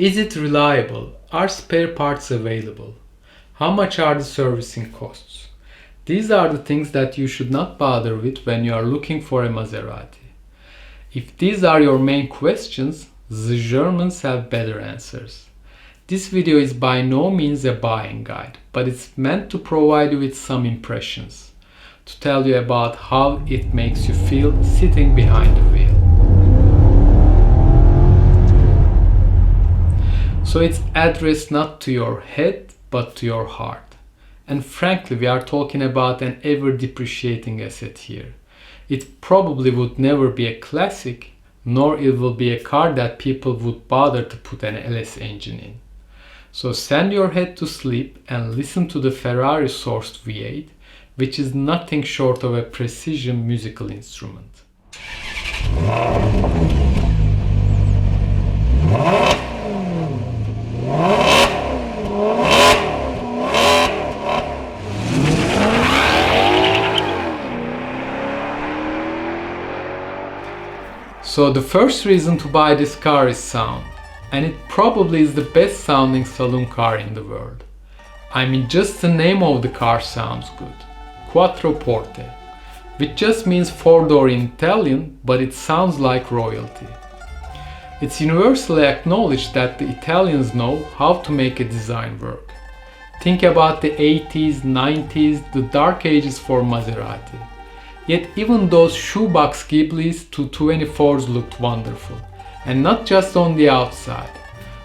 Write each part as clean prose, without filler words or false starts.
Is it reliable? Are spare parts available? How much are the servicing costs? These are the things that you should not bother with when you are looking for a Maserati. If these are your main questions, the Germans have better answers. This video is by no means a buying guide, but it's meant to provide you with some impressions, to tell you about how it makes you feel sitting behind the wheel. So it's addressed not to your head, but to your heart. And frankly, we are talking about an ever-depreciating asset here. It probably would never be a classic, nor it will be a car that people would bother to put an LS engine in. So send your head to sleep and listen to the Ferrari sourced V8, which is nothing short of a precision musical instrument. So the first reason to buy this car is sound, and it probably is the best sounding saloon car in the world. I mean, just the name of the car sounds good. Quattroporte, which just means four-door in Italian, but it sounds like royalty. It's universally acknowledged that the Italians know how to make a design work. Think about the 80s, 90s, the dark ages for Maserati. Yet even those shoebox Ghiblis to 24s looked wonderful. And not just on the outside.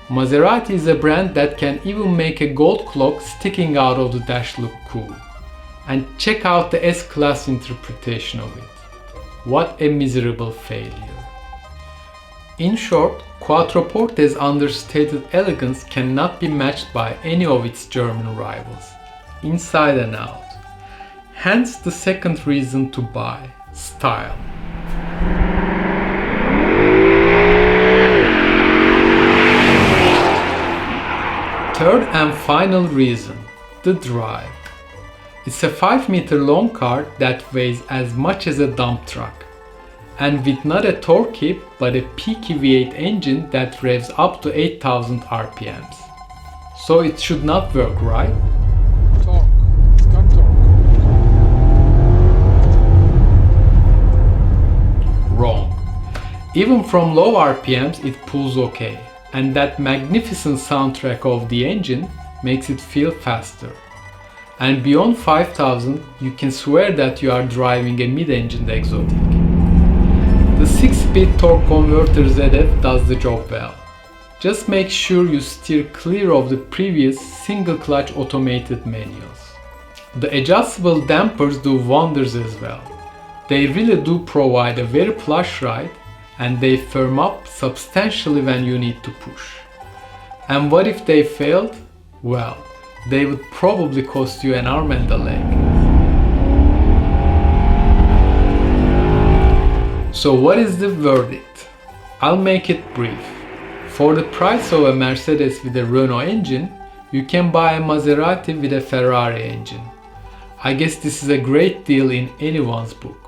Maserati is a brand that can even make a gold clock sticking out of the dash look cool. And check out the S-Class interpretation of it. What a miserable failure. In short, Quattroporte's understated elegance cannot be matched by any of its German rivals, inside and out. Hence the second reason to buy, style. Third and final reason, the drive. It's a 5-meter long car that weighs as much as a dump truck, and with not a torque but a peaky V8 engine that revs up to 8000 RPMs. So it should not work, right? Torque. It's got torque. Wrong. Even from low RPMs it pulls okay, and that magnificent soundtrack of the engine makes it feel faster. And beyond 5000 you can swear that you are driving a mid-engined exotic. The 6-speed torque converter ZF does the job well. Just make sure you steer clear of the previous single-clutch automated manuals. The adjustable dampers do wonders as well. They really do provide a very plush ride, and they firm up substantially when you need to push. And what if they failed? Well, they would probably cost you an arm and a leg. So what is the verdict? I'll make it brief. For the price of a Mercedes with a Renault engine, you can buy a Maserati with a Ferrari engine. I guess this is a great deal in anyone's book.